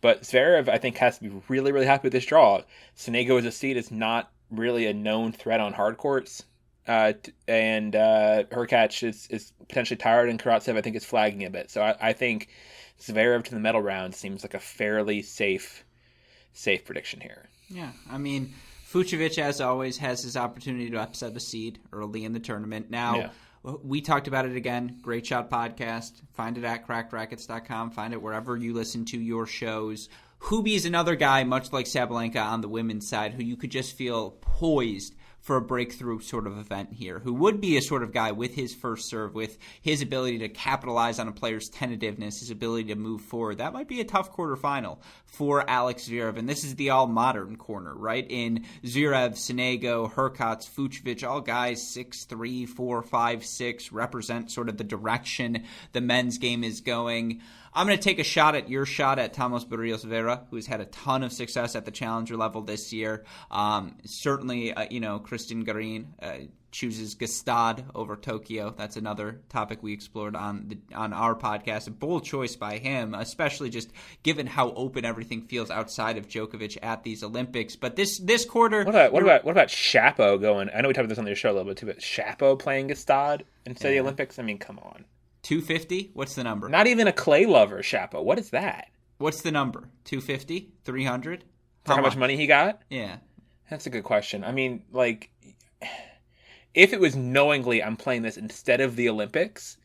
But Zverev, I think, has to be really, really happy with this draw. Sonego as a seed is not really a known threat on hard courts. And Hurkacz is potentially tired, and Karatsev, I think, is flagging a bit. So I think Zverev to the medal round seems like a fairly safe prediction here. Yeah, I mean, Fucsovics, as always, has his opportunity to upset a seed early in the tournament. Now, we talked about it again. Great Shot Podcast. Find it at crackrackets.com. Find it wherever you listen to your shows. Hubie is another guy, much like Sabalenka on the women's side, who you could just feel poised for a breakthrough sort of event here, who would be a sort of guy with his first serve, with his ability to capitalize on a player's tentativeness, his ability to move forward. That might be a tough quarterfinal for Alex Zverev. And this is the all-modern corner, right? In Zverev, Sonego, Hurkacz, Fucsovics, all guys 6'3", 4, 5, 6, represent sort of the direction the men's game is going. I'm going to take a shot at your shot at Tomas Barrios Vera, who's had a ton of success at the challenger level this year. Certainly, Cristian Garin chooses Gstaad over Tokyo. That's another topic we explored on our podcast. A bold choice by him, especially just given how open everything feels outside of Djokovic at these Olympics. But this quarter, what about Shapo going? I know we talked about this on your show a little bit too, but Shapo playing Gstaad instead of the Olympics. I mean, come on. 250? What's the number? Not even a clay lover, Shapo. What is that? What's the number? 250? 300? For how much money he got? Yeah. That's a good question. I mean, like, if it was knowingly I'm playing this instead of the Olympics,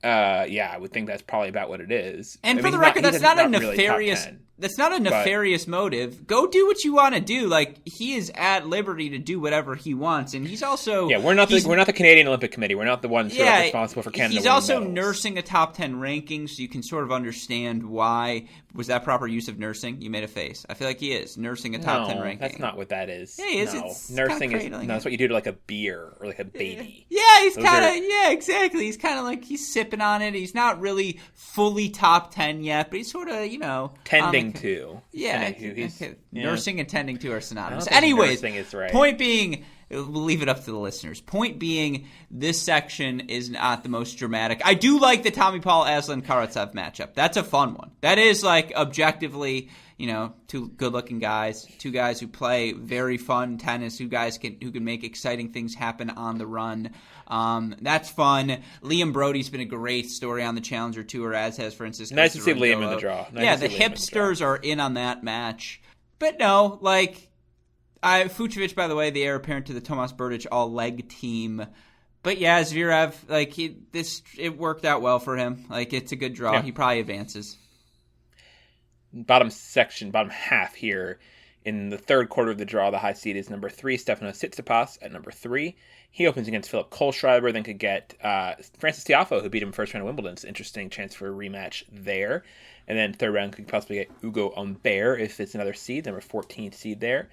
I would think that's probably about what it is. And for the record, that's not a nefarious... That's not a nefarious motive. Go do what you want to do. Like, he is at liberty to do whatever he wants, and he's also we're not the Canadian Olympic Committee. We're not the ones who are responsible for Canada. He's also medals. Nursing a top 10 ranking, so you can sort of understand why. Was that proper use of nursing? You made a face. I feel like he is nursing a top 10 ranking. That's not what that is. Yeah, he is. No. It's nursing is that's what you do to like a beer or like a baby. Yeah, he's kind of exactly. He's kind of like he's sipping on it. He's not really fully top 10 yet, but he's sort of tending to. Yeah, nursing and tending to are synonymous. Anyways, is right. Point being, we'll leave it up to the listeners. Point being, this section is not the most dramatic. I do like the Tommy Paul Aslan Karatsev matchup. That's a fun one. That is like objectively, two good-looking guys, two guys who play very fun tennis, who can make exciting things happen on the run. That's fun. Liam Brody's been a great story on the Challenger Tour, as has Francisco. Nice to see Liam in the draw. The hipsters are in on that match. But no, Fucsovics, by the way, the heir apparent to the Tomas Berdych all-leg team. But yeah, Zverev, it worked out well for him. It's a good draw. Yeah. He probably advances. Bottom half here. In the third quarter of the draw, the high seed is number 3, Stefanos Tsitsipas at number 3. He opens against Philip Kohlschreiber, then could get Francis Tiafoe, who beat him in first round of Wimbledon. It's an interesting chance for a rematch there. And then third round could possibly get Ugo Humbert if it's another seed, number 14th seed there.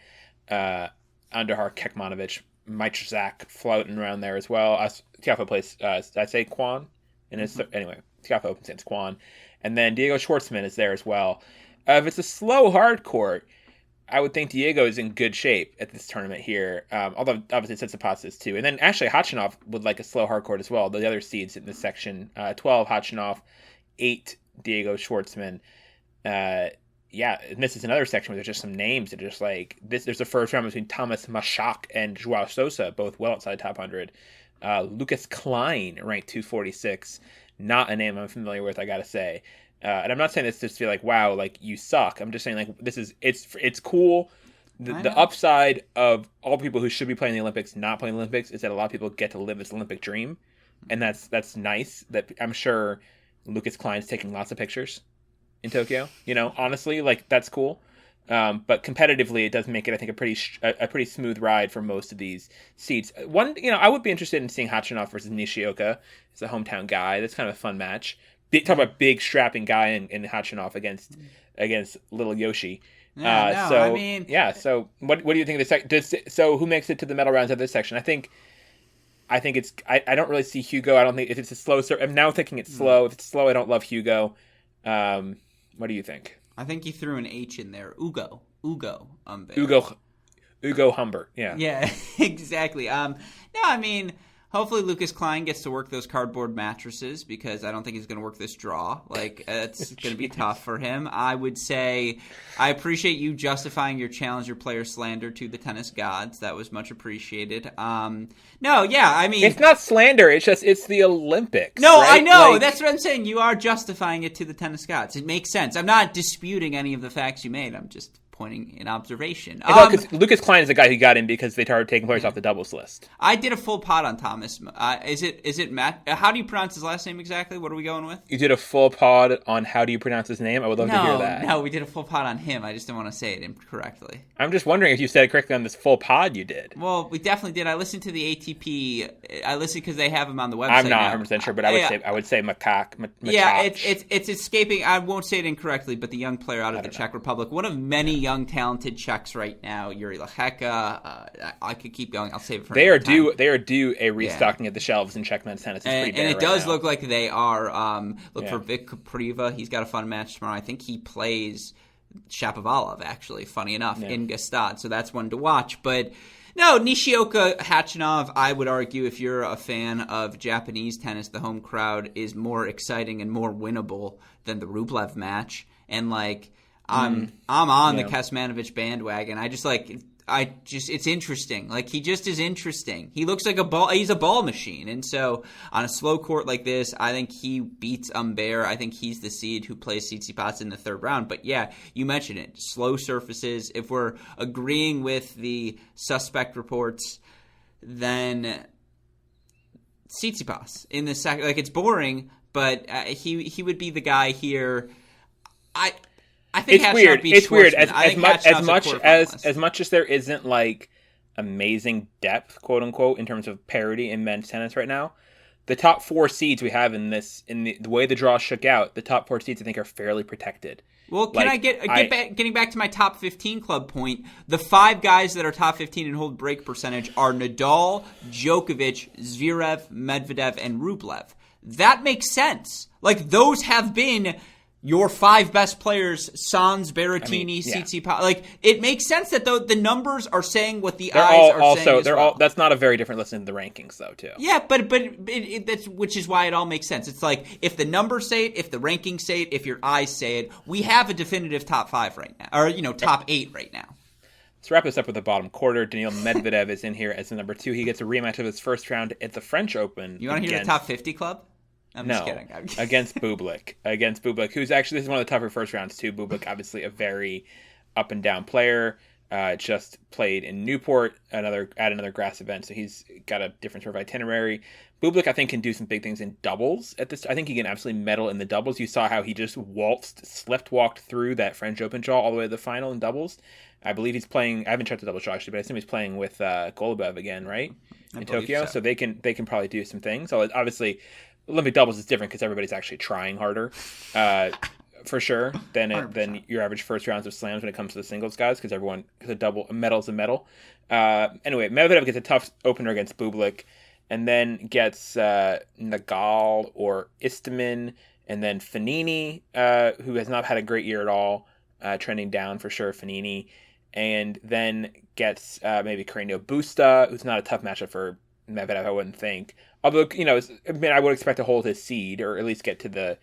Andahar Kekmanovic, Majczak floating around there as well. Tiafoe plays, did I say Kwan? And anyway, Tiafoe opens against Kwan. And then Diego Schwartzman is there as well. If it's a slow hard court, I would think Diego is in good shape at this tournament here, although obviously Tsitsipas is too. And then actually Khachanov would like a slow hard court as well. The other seeds in this section, 12 Khachanov, 8 Diego Schwartzman. And this is another section where there's just some names that are just like this. There's a first round between Thomas Machak and Joao Sosa, both well outside top 100. Lucas Klein ranked 246, not a name I'm familiar with, I gotta say. And I'm not saying this just to feel like, wow, like you suck. I'm just saying it's cool. The upside of all people who should be playing the Olympics not playing the Olympics is that a lot of people get to live this Olympic dream, and that's nice. That I'm sure Lucas Klein's taking lots of pictures in Tokyo. Honestly, that's cool. But competitively, it does make it, I think, a pretty smooth ride for most of these seeds. I would be interested in seeing Khachanov versus Nishioka. It's a hometown guy. That's kind of a fun match. Talk about big strapping guy in Khachanov against little Yoshi. So what do you think of this? So who makes it to the medal rounds of this section? I think it's I don't really see Hugo. I don't think if it's a slow serve. I'm now thinking it's slow. If it's slow, I don't love Hugo. What do you think? I think you threw an H in there. Ugo Humbert. Yeah, exactly. Hopefully Lucas Klein gets to work those cardboard mattresses, because I don't think he's going to work this draw. It's going to be tough for him. I would say I appreciate you justifying your challenger player slander to the tennis gods. That was much appreciated. It's not slander. It's the Olympics. No, right? I know. That's what I'm saying. You are justifying it to the tennis gods. It makes sense. I'm not disputing any of the facts you made. I'm just pointing an observation. Because Lucas Klein is the guy who got in because they started taking players off the doubles list. I did a full pod on Thomas. Is it Matt? How do you pronounce his last name exactly? What are we going with? You did a full pod on how do you pronounce his name? I would love to hear that. No, we did a full pod on him. I just didn't want to say it incorrectly. I'm just wondering if you said it correctly on this full pod you did. Well, we definitely did. I listened to the ATP. I listened because they have him on the website. I'm not 100% sure, but I would say Macaque. Yeah, it's escaping. I won't say it incorrectly, but the young player out of the Czech Republic, one of many young talented Czechs right now, Yuri Lehecka. I could keep going. I'll save it for another time. They are due a restocking at the shelves in Czech men's tennis. And it does look like they are. Look for Vic Kapriva. He's got a fun match tomorrow. I think he plays Shapovalov, actually, funny enough, in Gstaad. So that's one to watch. But no, Nishioka Khachanov, I would argue, if you're a fan of Japanese tennis, the home crowd is more exciting and more winnable than the Rublev match. And I'm on the Kecmanovic bandwagon. It's interesting. He just is interesting. He looks like a ball. He's a ball machine. And so on a slow court like this, I think he beats Humbert. I think he's the seed who plays Tsitsipas in the third round. But yeah, you mentioned it. Slow surfaces. If we're agreeing with the suspect reports, then Tsitsipas in the second. It's boring, but he would be the guy here. I think it's weird. It's weird. As much as there isn't amazing depth, quote unquote, in terms of parity in men's tennis right now, the top 4 seeds we have in the way the draw shook out, the top 4 seeds I think are fairly protected. Well, getting back to my top 15 club point, the 5 guys that are top 15 in hold break percentage are Nadal, Djokovic, Zverev, Medvedev, and Rublev. That makes sense. Those have been your 5 best players: Sans, Berrettini, Tsitsipas. It makes sense that the numbers are saying what the eyes are saying. That's not a very different list in the rankings, though, too. Yeah, but that's which is why it all makes sense. It's if the numbers say it, if the rankings say it, if your eyes say it, we have a definitive top 5 right now, or top 8 right now. Let's wrap this up with the bottom quarter. Daniil Medvedev is in here as the number 2. He gets a rematch of his first round at the French Open. You want to hear the top 50 club? I'm just kidding. Against Bublik. Who's actually, this is one of the tougher first rounds too. Bublik, obviously a very up and down player. Just played in Newport, another grass event, so he's got a different sort of itinerary. Bublik, I think, can do some big things in doubles. I think he can absolutely medal in the doubles. You saw how he just walked through that French Open draw all the way to the final in doubles. I believe he's playing. I haven't checked the doubles draw actually, but I assume he's playing with Golubev again, right? In Tokyo, so they can probably do some things. So obviously, Olympic doubles is different because everybody's actually trying harder, for sure, than your average first rounds of slams when it comes to the singles guys, because a medal's a medal. Anyway, Medvedev gets a tough opener against Bublik, and then gets Nagal or Istomin, and then Fognini, who has not had a great year at all, trending down for sure, Fognini, and then gets maybe Carreño Busta, who's not a tough matchup for Medvedev, I wouldn't think. Although, I would expect to hold his seed, or at least get to the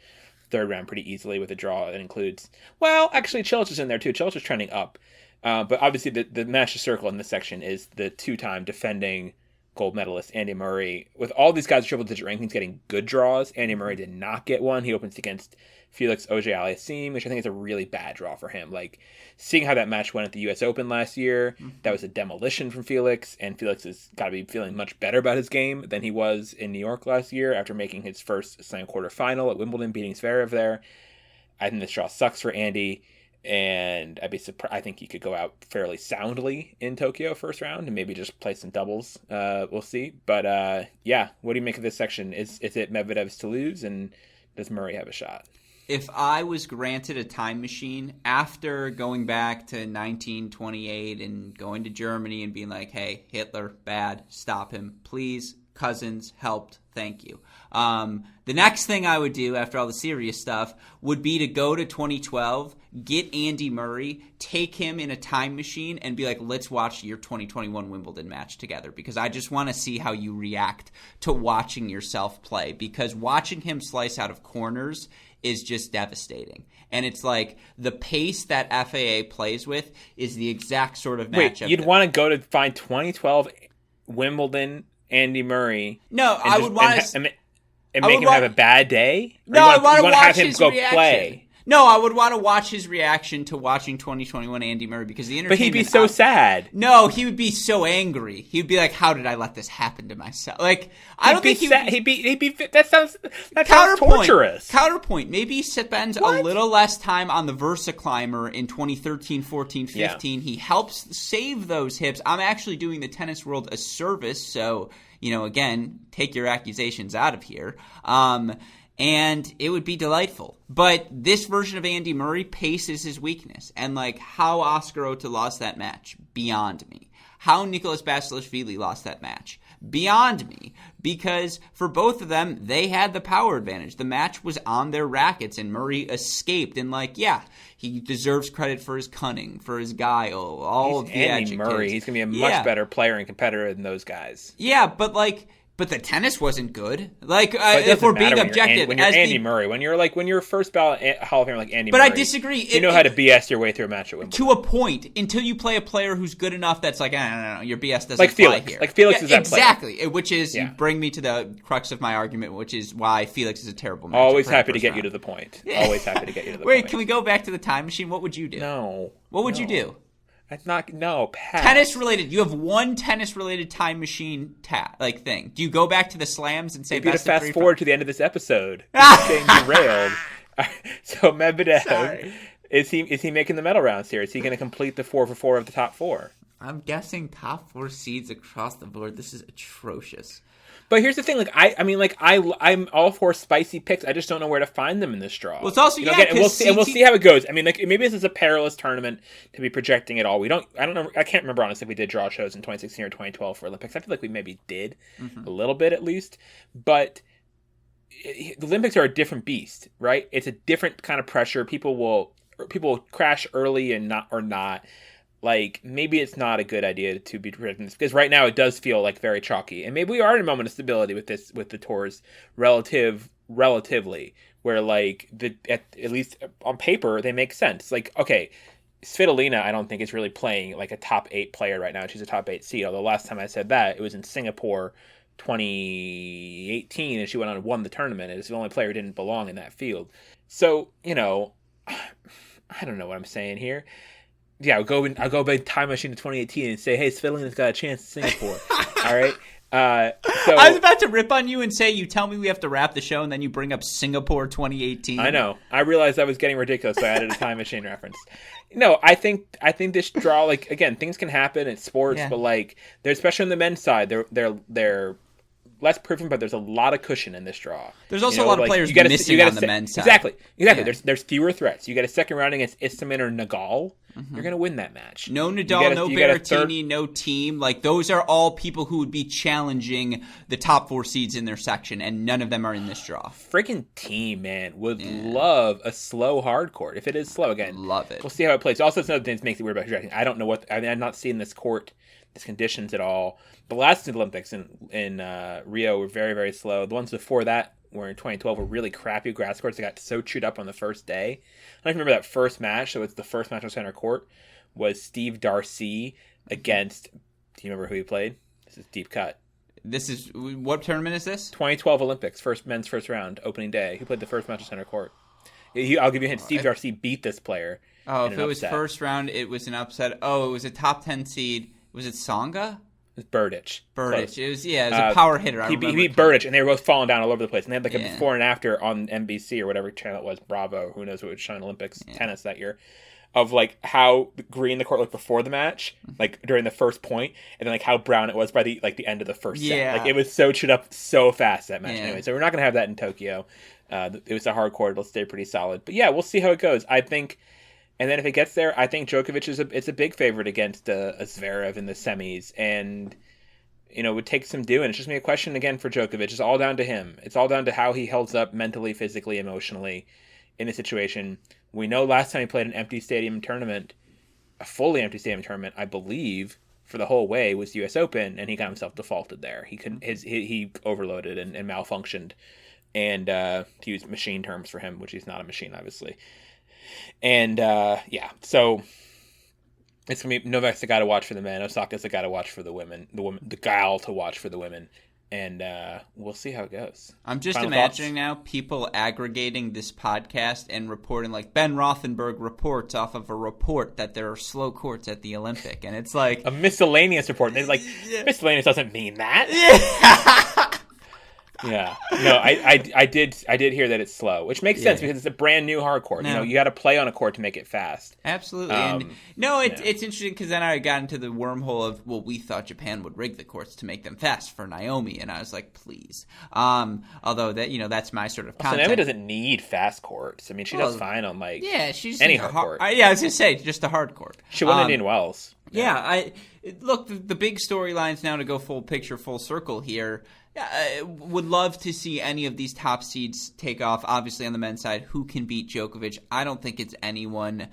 third round pretty easily with a draw that includes... Well, actually, Cilic is in there, too. Cilic is trending up. But obviously, the match to circle in this section is the 2-time defending gold medalist, Andy Murray. With all these guys' triple-digit rankings getting good draws, Andy Murray did not get one. He opens against Felix Auger-Aliassime, which I think is a really bad draw for him. Seeing how that match went at the U.S. Open last year, that was a demolition from Felix, and Felix has got to be feeling much better about his game than he was in New York last year after making his first slam quarterfinal at Wimbledon, beating Zverev there. I think this draw sucks for Andy, and I'd be surprised. I think he could go out fairly soundly in Tokyo first round and maybe just play some doubles. We'll see. But what do you make of this section? Is it Medvedev's to lose, and does Murray have a shot? If I was granted a time machine after going back to 1928 and going to Germany and being like, hey, Hitler, bad, stop him, please, Cousins, helped, thank you. The next thing I would do after all the serious stuff would be to go to 2012, get Andy Murray, take him in a time machine, and be like, let's watch your 2021 Wimbledon match together, because I just want to see how you react to watching yourself play, because watching him slice out of corners is just devastating. And it's the pace that FAA plays with is the exact sort of matchup. Wait, you'd want to go to find 2012 Wimbledon Andy Murray? No, I would want to... And make him have a bad day? No, I want to watch his reaction. Play? No, I would want to watch his reaction to watching 2021 Andy Murray because the entertainment. But he'd be so sad. No, he would be so angry. He'd be like, "How did I let this happen to myself?" Like, I don't think he'd be. That sounds torturous. Counterpoint. Maybe he spends a little less time on the Versa Climber in 2013, 14, 15. Yeah. He helps save those hips. I'm actually doing the tennis world a service, so again, take your accusations out of here. And it would be delightful. But this version of Andy Murray, pace is his weakness. And how Oscar Ota lost that match, beyond me. How Nicholas Basilashvili lost that match, beyond me. Because for both of them, they had the power advantage. The match was on their rackets, and Murray escaped. And he deserves credit for his cunning, for his guile, all of the Andy Murray. He's going to be a much better player and competitor than those guys. Yeah, but the tennis wasn't good. If we're being objective, when you're Andy Murray, when you're first ballot Hall of Famer like Andy Murray. But I disagree. You know how to BS your way through a match at Wimbledon. To a point, until you play a player who's good enough that's no, your BS doesn't fly here. Like Felix is that exactly. player. Which is you bring me to the crux of my argument, which is why Felix is a terrible match. Always happy to get you to the point. Always happy to get you to the point. Wait, can we go back to the time machine? What would you do? No. What would you do? Pass. Tennis related. You have one tennis related time machine thing. Do you go back to the slams and say maybe to fast forward to the end of this episode? Getting derailed. So Medvedev, is he making the medal rounds here? Is he going to complete the 4 for 4 of the top 4? I'm guessing top 4 seeds across the board. This is atrocious. But here's the thing, I'm all for spicy picks. I just don't know where to find them in this draw. Well, it's also we'll see how it goes. I mean, maybe this is a perilous tournament to be projecting at all. I don't know. I can't remember honestly if we did draw shows in 2016 or 2012 for Olympics. I feel like we maybe did a little bit at least. But the Olympics are a different beast, right? It's a different kind of pressure. People will crash early and not. Maybe it's not a good idea to be predicting this because right now it does feel very chalky, and maybe we are in a moment of stability with the tours relatively, where at least on paper they make sense. Okay, Svitolina I don't think is really playing a top 8 player right now. She's a top 8 seed. Although last time I said that it was in Singapore 2018, and she went on and won the tournament. And it's the only player who didn't belong in that field. So I don't know what I'm saying here. Yeah, I'll go by time machine to 2018 and say, hey, Svitolina's got a chance in Singapore. All right. So I was about to rip on you and say, you tell me we have to wrap the show, and then you bring up Singapore 2018. I know. I realized I was getting ridiculous, so I added a time machine reference. No, I think this draw, again, things can happen. It's sports, but they're especially on the men's side, they're less proven, but there's a lot of cushion in this draw. There's also a lot of players missing on the men's side. Exactly. Yeah. There's fewer threats. You get a second round against Istomin or Nagal, you're going to win that match. No Nadal, no Berrettini, no team. Those are all people who would be challenging the top 4 seeds in their section, and none of them are in this draw. Freaking team, man. Would love a slow hard court. If it is slow, again, love it. We'll see how it plays. Also, it's another thing that makes it weird about projecting. I don't know I'm not seeing this court, these conditions at all. The last Olympics in Rio were very, very slow. The ones before that were in 2012 were really crappy grass courts. They got so chewed up on the first day. I don't remember that first match. So it's the first match on center court was Steve Darcy against. Do you remember who he played? This is deep cut. This is what tournament is this? 2012 Olympics, men's first round, opening day. Who played the first match on center court? I'll give you a hint. Steve Darcy beat this player. Oh, if it was first round, it was an upset. Oh, it was a top 10 seed. Was it Tsonga? It was Berdych. Close. It was a power hitter. He beat Berdych, and they were both falling down all over the place. And they had a before and after on NBC or whatever channel it was, Bravo, who knows what was showing Olympics tennis that year, of how green the court looked before the match, during the first point, and then how brown it was by the end of the first set. It was so chewed up so fast, that match. Anyway, so we're not going to have that in Tokyo. It was a hard court. It'll stay pretty solid. But yeah, we'll see how it goes. I think. And then if it gets there, I think Djokovic is a big favorite against a Zverev in the semis, and it would take some doing. It's just a question again for Djokovic. It's all down to him. It's all down to how he holds up mentally, physically, emotionally in the situation. We know last time he played an empty stadium tournament, a fully empty stadium tournament, I believe, for the whole way was the U.S. Open, and he got himself defaulted there. He overloaded and malfunctioned, and to use machine terms for him, which he's not a machine, obviously. And so it's gonna be Novak's the guy to watch for the men. Osaka's the guy to watch for the women. The gal to watch for the women. And we'll see how it goes. I'm just imagining now people aggregating this podcast and reporting like Ben Rothenberg reports off of a report that there are slow courts at the Olympic. And it's like a miscellaneous report. And they're like, miscellaneous doesn't mean that. Yeah. No, I did hear that it's slow, which makes sense because it's a brand new hard court. No. You got to play on a court to make it fast. Absolutely. It's interesting because then I got into the wormhole of, well, we thought Japan would rig the courts to make them fast for Naomi, and I was like, please. Although that that's my sort of content. Naomi doesn't need fast courts. I mean, she does fine on she's any hard court. I was gonna say just a hard court. She won Indian Wells. Yeah. Look, the big storylines now to go full picture, full circle here. I would love to see any of these top seeds take off. Obviously, on the men's side, who can beat Djokovic? I don't think it's anyone.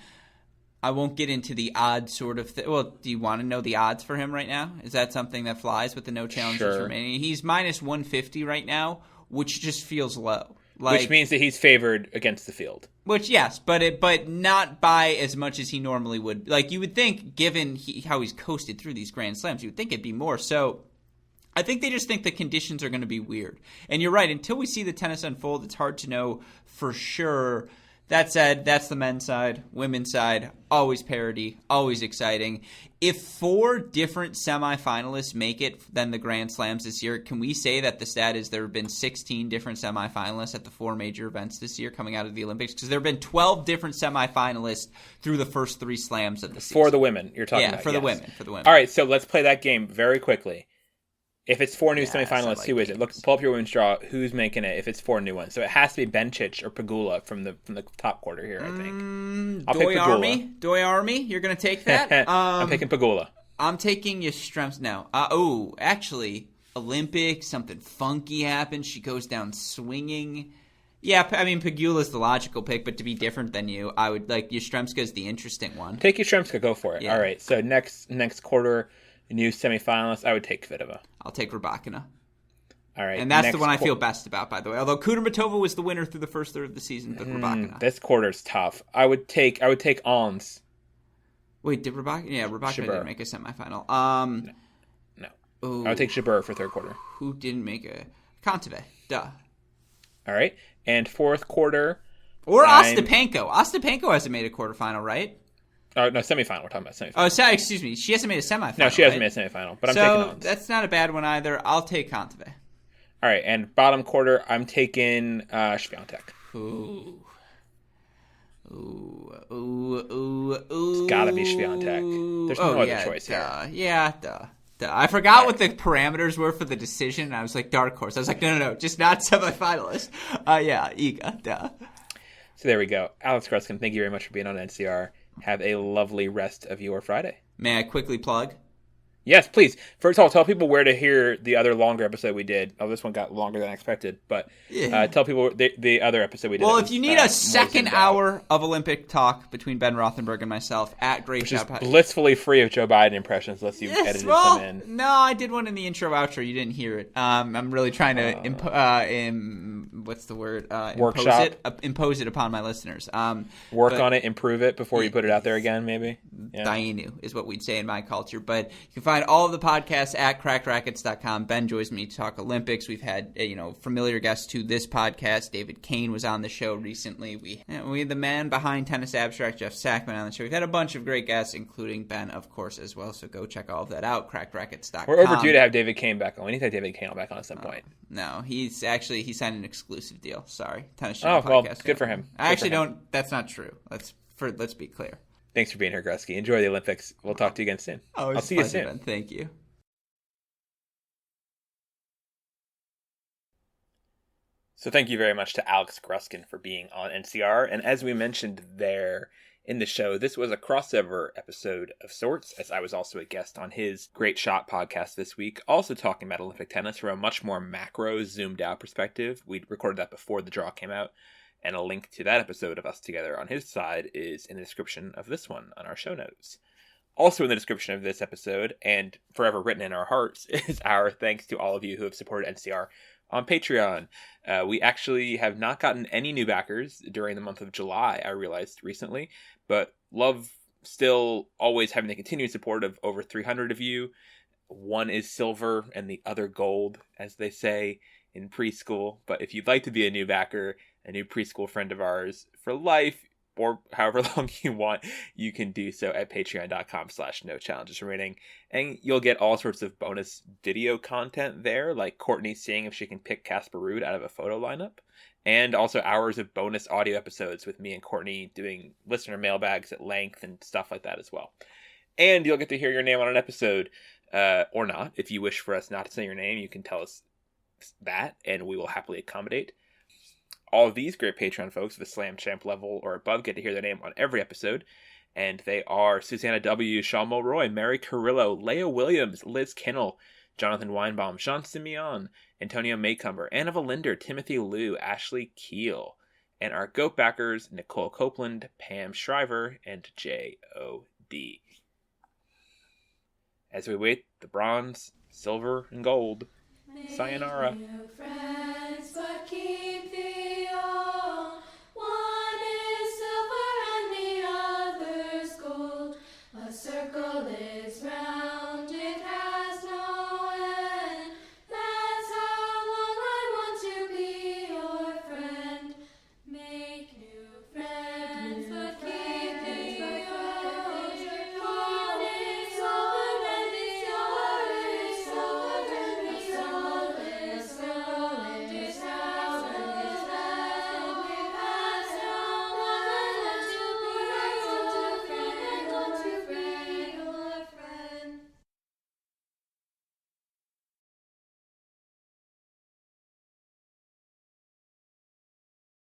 I won't get into the odds sort of thing. Well, do you want to know the odds for him right now? Is that something that flies with the no challenges remaining? He's minus 150 right now, which just feels low. Which means that he's favored against the field. Which, yes, but not by as much as he normally would. Like, you would think, given how he's coasted through these Grand Slams, you would think it'd be more. So I think they just think the conditions are going to be weird. And you're right. Until we see the tennis unfold, it's hard to know for sure. That said, that's the men's side. Women's side, always parity, always exciting. If 4 different semifinalists make it than the Grand Slams this year, can we say that the stat is there have been 16 different semifinalists at the 4 major events this year coming out of the Olympics? Because there have been 12 different semifinalists through the first 3 slams of the season. For the women, you're talking about. Yeah, for the women. All right, so let's play that game very quickly. If it's 4 new semifinalists, who is it? Look, pull up your women's draw. Who's making it? If it's 4 new ones, so it has to be Bencic or Pegula from the top quarter here. I think. I'll pick Pegula. Doi Army, you're gonna take that? I'm picking Pegula. I'm taking Yastrzemska now. Actually, Olympics, something funky happens. She goes down swinging. Yeah, I mean Pegula's the logical pick, but to be different than you, I would like Yastrzemska's the interesting one. Take Yastrzemska, go for it. Yeah. All right, so next quarter. New semifinalist, I would take Kvitova. I'll take Rybakina. All right. And that's the one I feel best about, by the way. Although Kudermetova was the winner through the first third of the season, but Rybakina. This quarter's tough. I would take Ons. Wait, did Rybakina? Yeah, Rybakina didn't make a semifinal. No. I would take Jabeur for third quarter. Who didn't make a... Kontaveit. Duh. All right. And fourth quarter... Or Ostapenko. Ostapenko hasn't made a quarterfinal, right? No, semifinal. We're talking about semifinal. Oh, excuse me. She hasn't made a semifinal. No, she hasn't made a semifinal, but I'm taking Ons. That's not a bad one either. I'll take Kontaveit. All right, and bottom quarter, I'm taking Swiatek. Ooh. It's got to be Swiatek. There's no other choice here. Yeah, duh. I forgot what the parameters were for the decision. I was like, dark horse. I was like, no, just not semifinalist. Iga, duh. So there we go. Alex Gruskin, thank you very much for being on NCR. Have a lovely rest of your Friday. May I quickly plug? Yes, please. First of all, tell people where to hear the other longer episode we did. Oh, this one got longer than I expected, but tell people the other episode we did. Well, if you need a second hour of Olympic talk between Ben Rothenberg and myself at Great Shot, which is blissfully free of Joe Biden impressions, unless you've edited some in. No, I did one in the intro outro. You didn't hear it. I'm really trying to what's the word? Impose it upon my listeners. Work on it, improve it before you put it out there again, maybe. Yeah. Dainu is what we'd say in my culture, but you can find all of the podcasts at crackrackets.com. Ben joins me to talk Olympics. We've had familiar guests to this podcast. David Kane was on the show recently. We had the man behind Tennis Abstract, Jeff Sackman, on the show. We've had a bunch of great guests, including Ben, of course, as well. So go check all of that out. Crackrackets.com. We're overdue to have David Kane back on. We need to have David Kane back on at some point. No, he signed an exclusive deal. Sorry, Tennis Channel podcast. Well, good for him. I actually don't. That's not true. Let's be clear. Thanks for being here, Grusky. Enjoy the Olympics. We'll talk to you again soon. I'll see you soon. Ben. Thank you. So thank you very much to Alex Gruskin for being on NCR. And as we mentioned there in the show, this was a crossover episode of sorts, as I was also a guest on his Great Shot podcast this week, also talking about Olympic tennis from a much more macro, zoomed-out perspective. We recorded that before the draw came out. And a link to that episode of us together on his side is in the description of this one on our show notes. Also in the description of this episode, and forever written in our hearts, is our thanks to all of you who have supported NCR on Patreon. We actually have not gotten any new backers during the month of July, I realized recently, but love still always having the continued support of over 300 of you. one is silver and the other gold, as they say in preschool. But if you'd like to be a new backer, a new preschool friend of ours for life, or however long you want, you can do so at patreon.com/no-challenges-remaining. And you'll get all sorts of bonus video content there, like Courtney seeing if she can pick Casper Ruud out of a photo lineup. And also hours of bonus audio episodes with me and Courtney doing listener mailbags at length and stuff like that as well. And you'll get to hear your name on an episode, or not. If you wish for us not to say your name, you can tell us that, and we will happily accommodate. All of these great Patreon folks with a Slam Champ level or above get to hear their name on every episode. And they are Susanna W., Sean Mulroy, Mary Carrillo, Leah Williams, Liz Kennel, Jonathan Weinbaum, Sean Simeon, Antonio Maycumber, Anna Valinder, Timothy Liu, Ashley Keel. And our GOAT backers, Nicole Copeland, Pam Shriver, and J.O.D. As we wait the bronze, silver, and gold, sayonara. Circle is round.